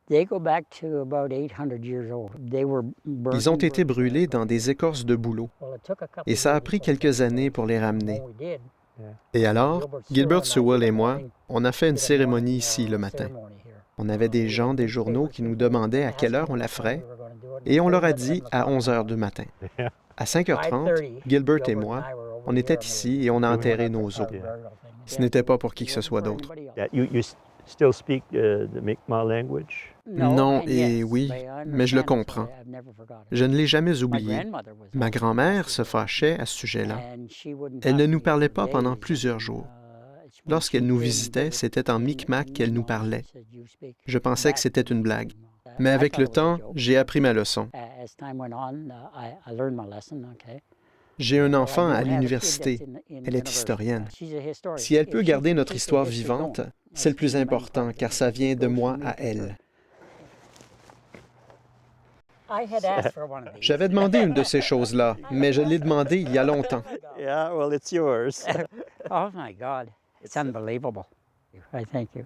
They go back to about 800 years old. They were burned. Ils ont été brûlés dans des écorces de bouleau. Et ça a pris quelques années pour les ramener. Et alors, Gilbert Sewell et moi, on a fait une cérémonie ici le matin. On avait des gens des journaux qui nous demandaient à quelle heure on la ferait, et on leur a dit à 11 heures du matin. À 5h30, Gilbert et moi, on était ici et on a enterré nos os. Ce n'était pas pour qui que ce soit d'autre. You still speak the Mi'kmaq language? Non et oui, mais je le comprends. Je ne l'ai jamais oublié. Ma grand-mère se fâchait à ce sujet-là. Elle ne nous parlait pas pendant plusieurs jours. Lorsqu'elle nous visitait, c'était en Mi'kmaq qu'elle nous parlait. Je pensais que c'était une blague. Mais avec le temps, j'ai appris ma leçon. J'ai un enfant à l'université. Elle est historienne. Si elle peut garder notre histoire vivante, c'est le plus important, car ça vient de moi à elle. J'avais demandé une de ces choses-là, mais je l'ai demandé il y a longtemps. Yeah, well, it's yours. Oh my God, it's unbelievable. I thank you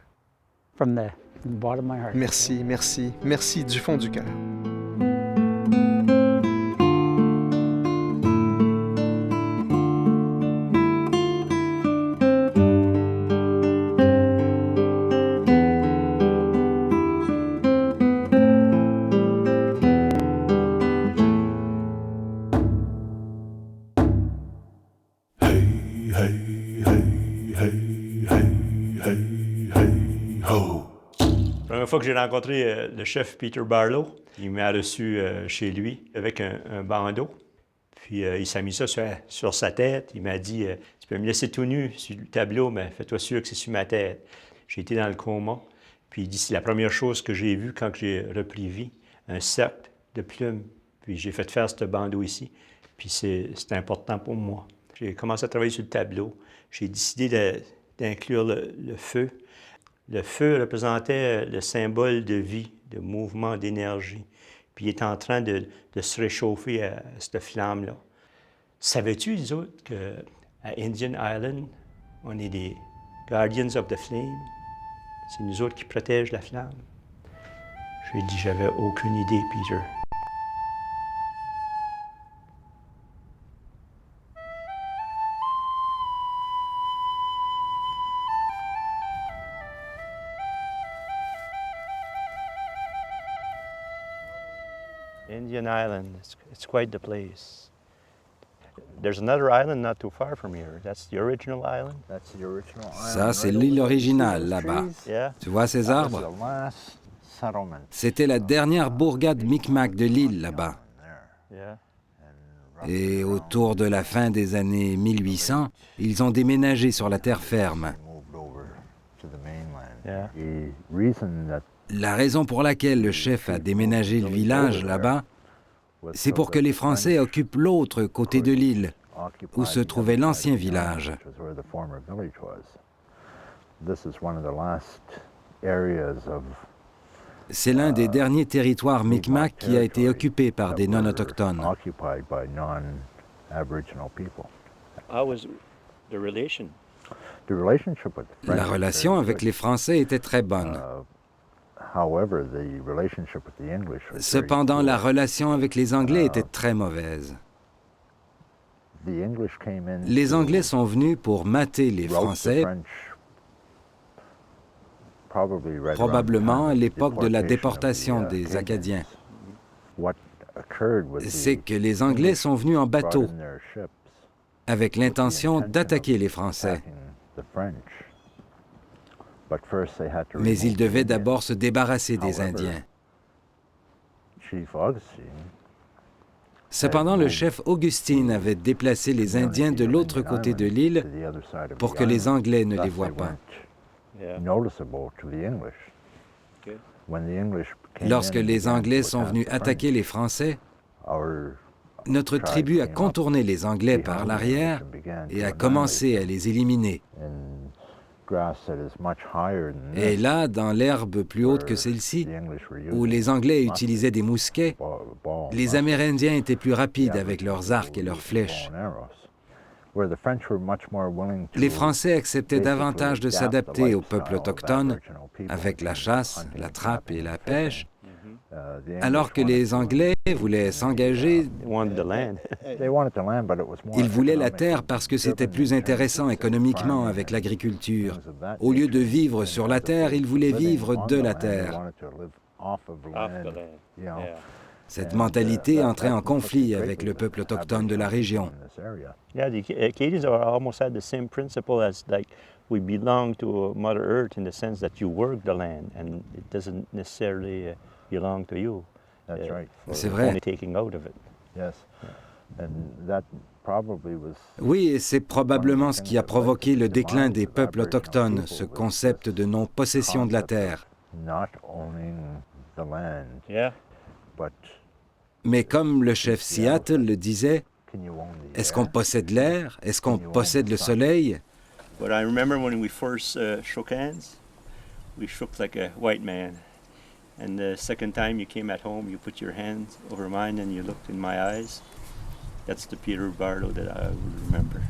from the bottom of my heart. Merci, merci, merci du fond du cœur. La première fois que j'ai rencontré le chef Peter Barlow, il m'a reçu chez lui avec un bandeau. Puis il s'est mis ça sur sa tête. Il m'a dit tu peux me laisser tout nu sur le tableau, mais fais-toi sûr que c'est sur ma tête. J'ai été dans le coma. Puis il dit c'est la première chose que j'ai vue quand j'ai repris vie, un cercle de plumes. Puis j'ai fait faire ce bandeau ici. Puis c'est important pour moi. J'ai commencé à travailler sur le tableau. J'ai décidé d'inclure le feu. Le feu représentait le symbole de vie, de mouvement, d'énergie. Puis il est en train de se réchauffer à cette flamme-là. Savais-tu, les autres, qu'à Indian Island, on est des Guardians of the Flame? C'est nous autres qui protègent la flamme. J'ai dit, j'avais aucune idée, Peter. Indian Island, it's quite the place. There's another island not too far from here. That's the original island. That's the original island. Ça, c'est l'île originale, là-bas. Yeah. Tu vois ces arbres? C'était la dernière bourgade Mi'kmaq de l'île, là-bas. Et autour de la fin des années 1800, ils ont déménagé sur la terre ferme. La raison pour laquelle le chef a déménagé le village là-bas, c'est pour que les Français occupent l'autre côté de l'île, où se trouvait l'ancien village. C'est l'un des derniers territoires Mi'kmaq qui a été occupé par des non-autochtones. La relation avec les Français était très bonne. Cependant, la relation avec les Anglais était très mauvaise. Les Anglais sont venus pour mater les Français, probablement à l'époque de la déportation des Acadiens. C'est que les Anglais sont venus en bateau, avec l'intention d'attaquer les Français. Mais ils devaient d'abord se débarrasser des Indiens. Cependant, le chef Augustine avait déplacé les Indiens de l'autre côté de l'île pour que les Anglais ne les voient pas. Lorsque les Anglais sont venus attaquer les Français, notre tribu a contourné les Anglais par l'arrière et a commencé à les éliminer. Et là, dans l'herbe plus haute que celle-ci, où les Anglais utilisaient des mousquets, les Amérindiens étaient plus rapides avec leurs arcs et leurs flèches. Les Français acceptaient davantage de s'adapter au peuple autochtone avec la chasse, la trappe et la pêche, Alors que les Anglais voulaient s'engager, ils voulaient la terre parce que c'était plus intéressant économiquement avec l'agriculture. Au lieu de vivre sur la terre, ils voulaient vivre de la terre. Cette mentalité entrait en conflit avec le peuple autochtone de la région. Yeah, the Acadians are almost had the same principle as like we belong to Mother Earth in the sense that you work the land and it doesn't necessarily belong to you. That's right. C'est vrai. Only taking out of it. Yes. And that probably was Oui, et c'est probablement ce qui a provoqué le déclin des peuples autochtones, ce concept de non-possession de la terre. not owning the land. Yeah. But Mais comme le chef Seattle le disait, est-ce qu'on possède l'air? Est-ce qu'on possède le soleil? But I remember when we first shook hands, we shook like a white man. And the second time you came at home, you put your hands over mine and you looked in my eyes. That's the Peter Barlow that I would remember.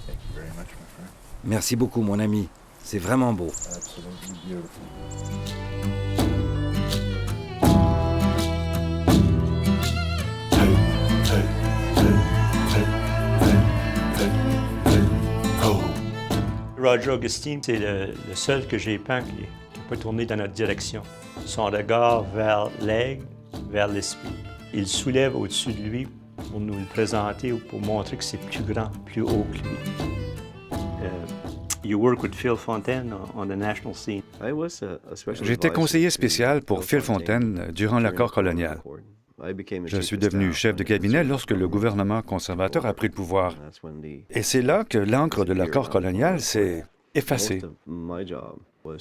thank you very much, my friend. Merci beaucoup, mon ami. C'est vraiment beau. Absolutely beautiful. Roger Augustine, c'est le seul que j'ai peint qui peut tourner dans notre direction. Son regard vers l'aigle, vers l'esprit. Il soulève au-dessus de lui pour nous le présenter ou pour montrer que c'est plus grand, plus haut que lui. You work with Phil Fontaine on the national scene. J'étais conseiller spécial pour Phil Fontaine durant l'accord colonial. Je suis devenu chef de cabinet lorsque le gouvernement conservateur a pris le pouvoir. Et c'est là que l'encre de l'accord colonial s'est effacée.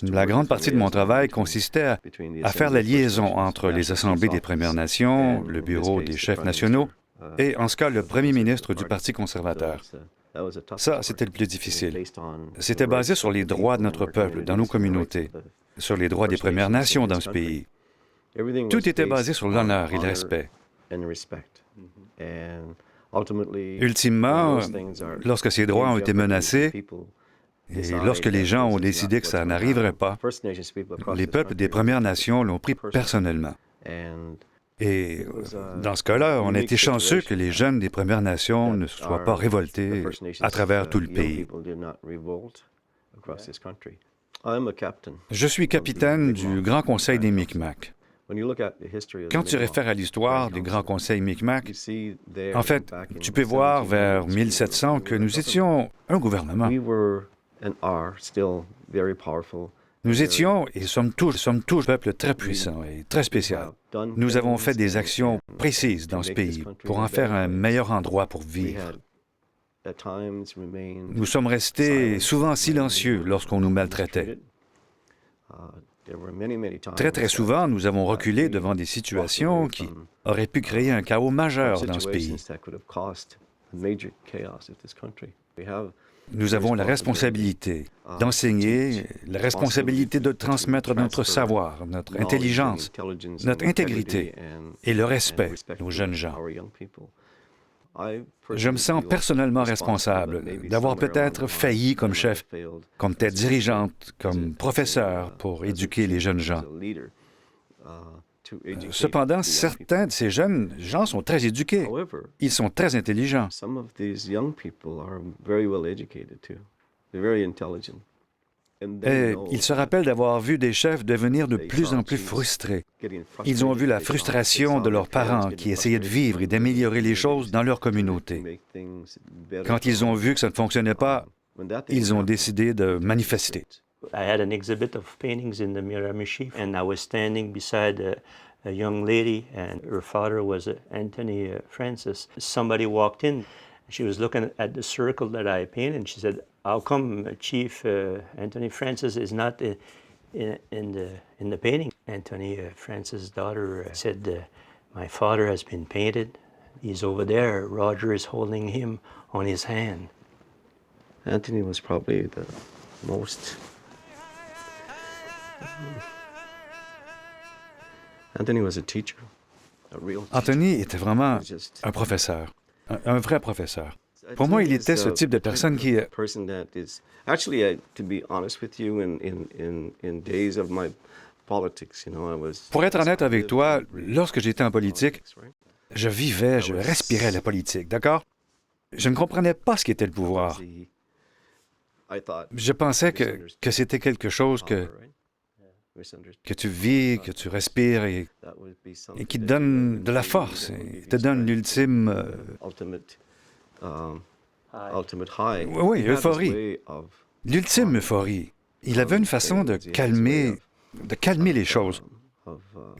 La grande partie de mon travail consistait à faire la liaison entre les assemblées des Premières Nations, le bureau des chefs nationaux et, en ce cas, le premier ministre du Parti conservateur. Ça, c'était le plus difficile. C'était basé sur les droits de notre peuple dans nos communautés, sur les droits des Premières Nations dans ce pays. Tout était basé sur l'honneur et le respect. Ultimement, lorsque ces droits ont été menacés, et lorsque les gens ont décidé que ça n'arriverait pas, les peuples des Premières Nations l'ont pris personnellement. Et dans ce cas-là, on a été chanceux que les jeunes des Premières Nations ne soient pas révoltés à travers tout le pays. Je suis capitaine du Grand Conseil des Micmacs. Quand tu réfères à l'histoire des Grands Conseils Micmacs, en fait, tu peux voir vers 1700 que nous étions un gouvernement. Nous étions et sommes tous un peuple très puissant et très spécial. Nous avons fait des actions précises dans ce pays pour en faire un meilleur endroit pour vivre. Nous sommes restés souvent silencieux lorsqu'on nous maltraitait. Très souvent, nous avons reculé devant des situations qui auraient pu créer un chaos majeur dans ce pays. Nous avons la responsabilité d'enseigner, la responsabilité de transmettre notre savoir, notre intelligence, notre intégrité et le respect aux jeunes gens. Je me sens personnellement responsable d'avoir peut-être failli comme chef, comme tête dirigeante, comme professeur pour éduquer les jeunes gens. Cependant, certains de ces jeunes gens sont très éduqués. Ils sont très intelligents. Et ils se rappellent d'avoir vu des chefs devenir de plus en plus frustrés. Ils ont vu la frustration de leurs parents qui essayaient de vivre et d'améliorer les choses dans leur communauté. Quand ils ont vu que ça ne fonctionnait pas, ils ont décidé de manifester. I had an exhibit of paintings in the Miramichi, and I was standing beside a young lady, and her father was Anthony Francis. Somebody walked in. She was looking at the circle that I painted, and she said, "How come Chief Anthony Francis is not in the painting?" Anthony Francis' daughter said, "My father has been painted. He's over there. Roger is holding him on his hand." Anthony was probably the most... Anthony was a teacher, a real teacher. Anthony était vraiment un professeur, un vrai professeur. Pour moi, il était ce type de personne qui... Actually, to be honest with you, in days of my Pour être honnête avec toi, lorsque j'étais en politique, je vivais, je respirais la politique, d'accord? Je ne comprenais pas ce qu'était le pouvoir. Je pensais que c'était quelque chose que tu vis, que tu respires et qui te donne de la force, et te donne l'ultime... oui, euphorie. L'ultime euphorie. Il avait une façon de calmer les choses.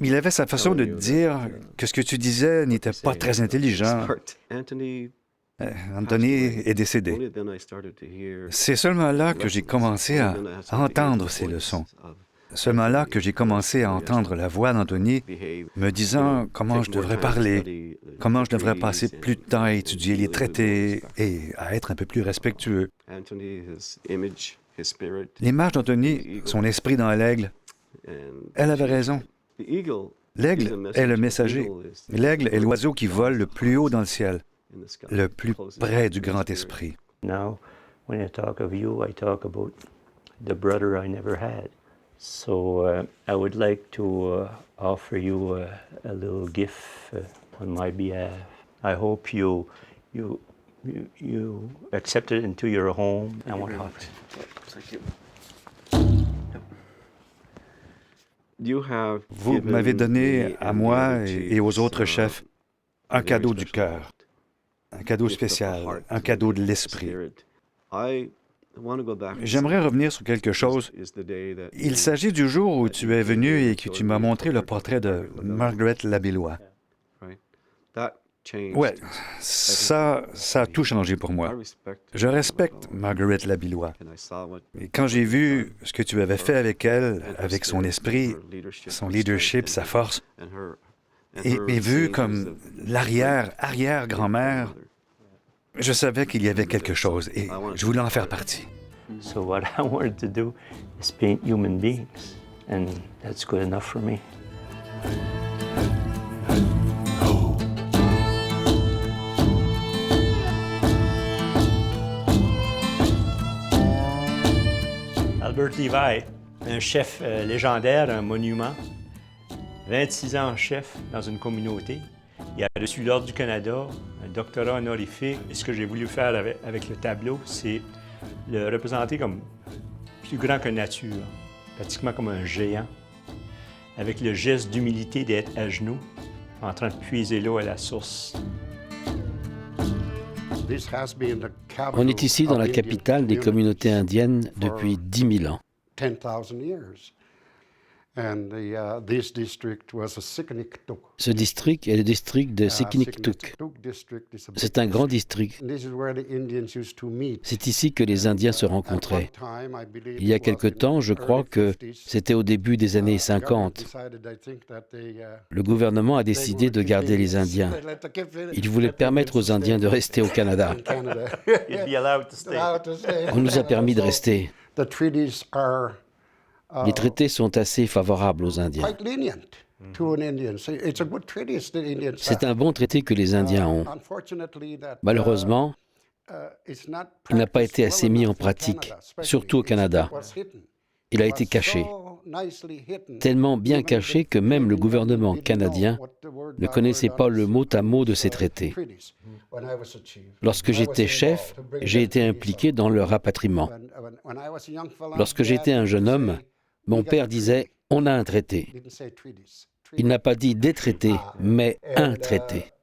Il avait sa façon de dire que ce que tu disais n'était pas très intelligent. Anthony est décédé. C'est seulement là que j'ai commencé à entendre ces leçons. Seulement là que j'ai commencé à entendre la voix d'Anthony me disant comment je devrais parler, comment je devrais passer plus de temps à étudier les traités et à être un peu plus respectueux. L'image d'Anthony, son esprit dans l'aigle, elle avait raison. L'aigle est le messager. L'aigle est l'oiseau qui vole le plus haut dans le ciel, le plus près du grand esprit. Now, when I talk of you, I talk about the brother I never had. So I would like to offer you a little gift on my behalf. I hope you accept it into your home. I want to offer it. Thank you. Vous m'avez donné à moi et aux autres chefs un cadeau du cœur, un cadeau spécial, un cadeau de l'esprit. J'aimerais revenir sur quelque chose. Il s'agit du jour où tu es venu et que tu m'as montré le portrait de Margaret Labillois. Ouais, ça a tout changé pour moi. Je respecte Margaret Labillois. Et quand j'ai vu ce que tu avais fait avec elle, avec son esprit, son leadership, sa force, et vu comme l'arrière-arrière-grand-mère, je savais qu'il y avait quelque chose et je voulais en faire partie. So what I wanted to do is paint human beings, and that's good enough for me. Albert Levi, un chef légendaire, un monument, 26 ans chef dans une communauté. Il a reçu l'Ordre du Canada, un doctorat honorifique. Et ce que j'ai voulu faire avec le tableau, c'est le représenter comme plus grand que nature, pratiquement comme un géant, avec le geste d'humilité d'être à genoux, en train de puiser l'eau à la source. On est ici dans la capitale des communautés indiennes depuis 10 000 ans. Ce district est le district de Sikiniktuk. C'est un grand district. C'est ici que les Indiens se rencontraient. Il y a quelque temps, je crois que c'était au début des années 50. Le gouvernement a décidé de garder les Indiens. Il voulait permettre aux Indiens de rester au Canada. On nous a permis de rester. Les traités sont assez favorables aux Indiens. C'est un bon traité que les Indiens ont. Malheureusement, il n'a pas été assez mis en pratique, surtout au Canada. Il a été caché, tellement bien caché que même le gouvernement canadien ne connaissait pas le mot à mot de ces traités. Lorsque j'étais chef, j'ai été impliqué dans leur rapatriement. Lorsque j'étais un jeune homme, mon père disait « on a un traité ». Il n'a pas dit des traités, mais un traité.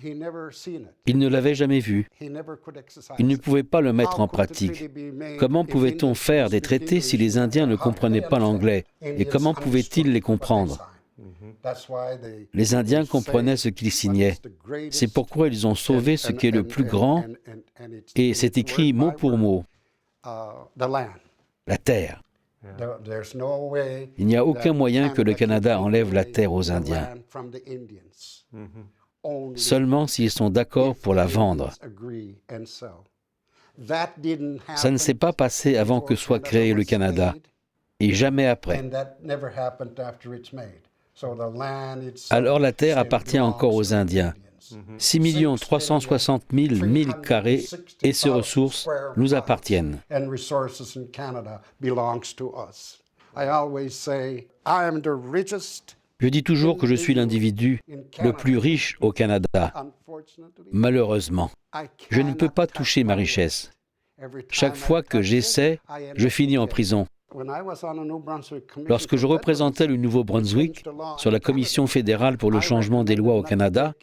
Il ne l'avait jamais vu. Il ne pouvait pas le mettre en pratique. Comment pouvait-on faire des traités si les Indiens ne comprenaient pas l'anglais? Et comment pouvaient-ils les comprendre? Les Indiens comprenaient ce qu'ils signaient. C'est pourquoi ils ont sauvé ce qui est le plus grand, et c'est écrit mot pour mot. La terre. Il n'y a aucun moyen que le Canada enlève la terre aux Indiens. Seulement s'ils sont d'accord pour la vendre. Ça ne s'est pas passé avant que soit créé le Canada, et jamais après. Alors la terre appartient encore aux Indiens. 6 360 000 milles carrés et ses ressources nous appartiennent. Je dis toujours que je suis l'individu le plus riche au Canada. Malheureusement, je ne peux pas toucher ma richesse. Chaque fois que j'essaie, je finis en prison. Lorsque je représentais le Nouveau-Brunswick sur la Commission fédérale pour le changement des lois au Canada,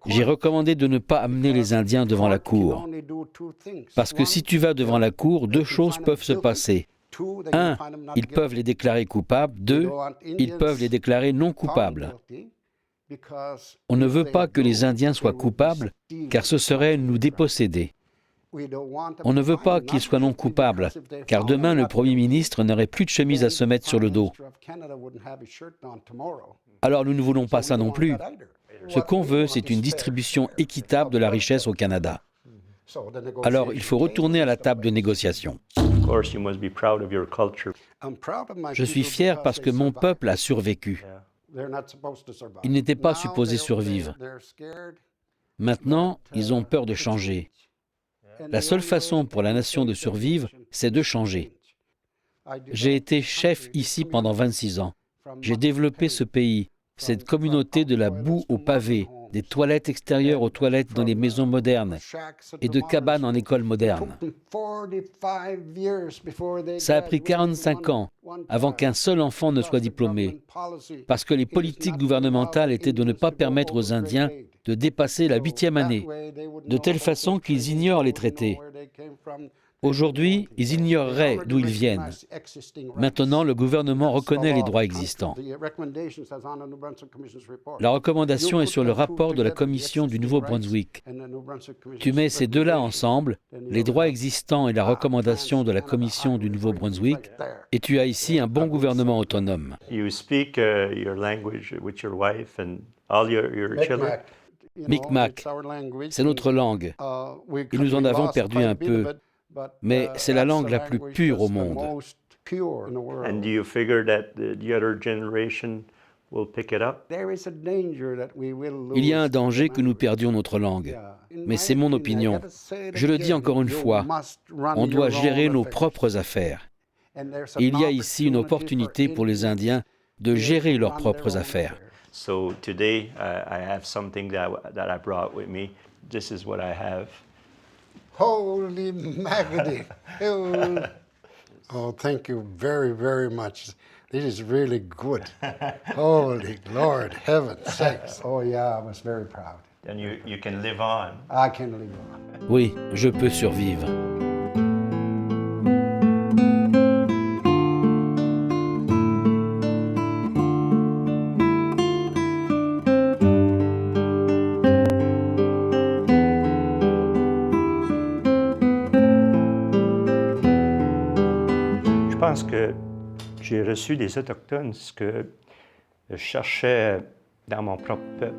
j'ai recommandé de ne pas amener les Indiens devant la Cour. Parce que si tu vas devant la Cour, deux choses peuvent se passer. 1, ils peuvent les déclarer coupables. 2, ils peuvent les déclarer non coupables. On ne veut pas que les Indiens soient coupables, car ce serait nous déposséder. On ne veut pas qu'ils soient non coupables, car demain le Premier ministre n'aurait plus de chemise à se mettre sur le dos. Alors nous ne voulons pas ça non plus. Ce qu'on veut, c'est une distribution équitable de la richesse au Canada. Alors il faut retourner à la table de négociation. Je suis fier parce que mon peuple a survécu. Ils n'étaient pas supposés survivre. Maintenant, ils ont peur de changer. La seule façon pour la nation de survivre, c'est de changer. J'ai été chef ici pendant 26 ans. J'ai développé ce pays, cette communauté de la boue au pavé, des toilettes extérieures aux toilettes dans les maisons modernes et de cabanes en école moderne. Ça a pris 45 ans avant qu'un seul enfant ne soit diplômé, parce que les politiques gouvernementales étaient de ne pas permettre aux Indiens de dépasser la 8e année, de telle façon qu'ils ignorent les traités. Aujourd'hui, ils ignoreraient d'où ils viennent. Maintenant, le gouvernement reconnaît les droits existants. La recommandation est sur le rapport de la Commission du Nouveau-Brunswick. Tu mets ces deux-là ensemble, les droits existants et la recommandation de la Commission du Nouveau-Brunswick, et tu as ici un bon gouvernement autonome. You speak your language with your wife and all your children? Micmac, c'est notre langue. Et nous en avons perdu un peu, mais c'est la langue la plus pure au monde. And do you figure that the other generation will pick it up? Il y a un danger que nous perdions notre langue, mais c'est mon opinion. Je le dis encore une fois, on doit gérer nos propres affaires. Et il y a ici une opportunité pour les Indiens de gérer leurs propres affaires. So today I have something that I brought with me. This is what I have. Holy Maggity. Oh, thank you very, very much. This is really good. Holy Lord, heaven sakes. Oh yeah, I was very proud. And you can live on. I can live on. Oui, je peux survivre. Je pense que j'ai reçu des Autochtones ce que je cherchais dans mon propre peuple.